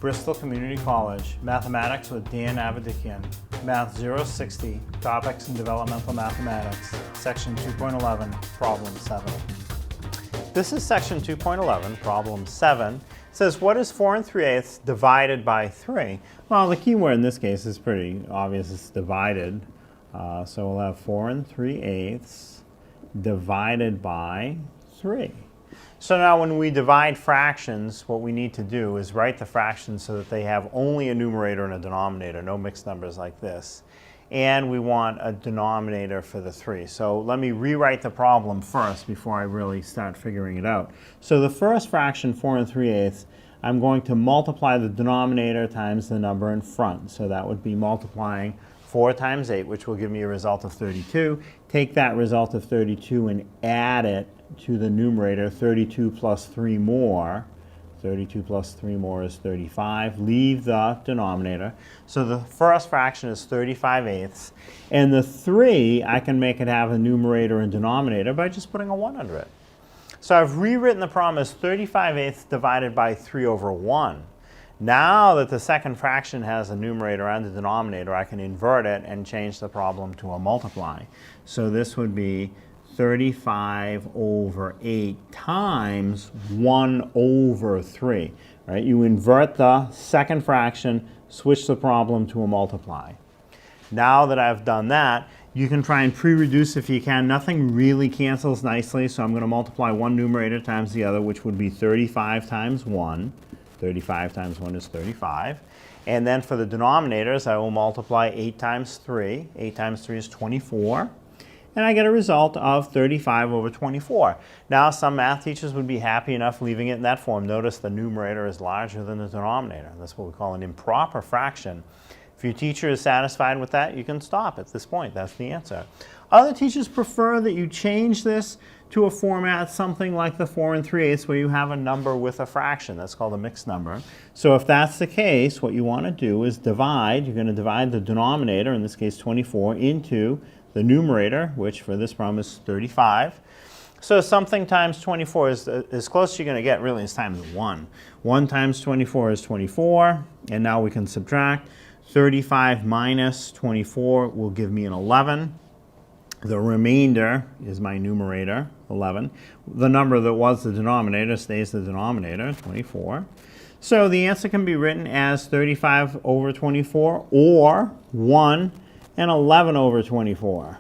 Bristol Community College, Mathematics with Dan Avedikian, Math 060, Topics in Developmental Mathematics, Section 2.11, Problem 7. This is Section 2.11, Problem 7. It says, what is 4 3/8 divided by 3? Well, the key word in this case is pretty obvious. It's divided. So we'll have 4 3/8 divided by 3. So now when we divide fractions, what we need to do is write the fractions so that they have only a numerator and a denominator, no mixed numbers like this. And we want a denominator for the 3. So let me rewrite the problem first before I really start figuring it out. So the first fraction, 4 3/8, I'm going to multiply the denominator times the number in front. So that would be multiplying 4 times 8, which will give me a result of 32. Take that result of 32 and add it to the numerator, 32 plus 3 more. 32 plus 3 more is 35. Leave the denominator. So the first fraction is 35/8. And the 3, I can make it have a numerator and denominator by just putting a 1 under it. So I've rewritten the problem as 35/8 divided by 3 over 1. Now that the second fraction has a numerator and a denominator, I can invert it and change the problem to a multiply. So this would be 35 over 8 times 1 over 3. Right? You invert the second fraction, switch the problem to a multiply. Now that I've done that, you can try and pre-reduce if you can. Nothing really cancels nicely, so I'm going to multiply one numerator times the other, which would be 35 times 1. 35 times 1 is 35. And then for the denominators, I will multiply 8 times 3. 8 times 3 is 24. And I get a result of 35 over 24. Now, some math teachers would be happy enough leaving it in that form. Notice the numerator is larger than the denominator. That's what we call an improper fraction. If your teacher is satisfied with that, you can stop at this point. That's the answer. Other teachers prefer that you change this to a format something like the 4 3/8 where you have a number with a fraction. That's called a mixed number. So if that's the case, what you want to do is divide. You're going to divide the denominator, in this case 24, into the numerator, which for this problem is 35. So something times 24 is as close as you're going to get, really, is times 1. 1 times 24 is 24, and now we can subtract. 35 minus 24 will give me an 11. The remainder is my numerator, 11. The number that was the denominator stays the denominator, 24. So the answer can be written as 35 over 24 or 1 and 11 over 24.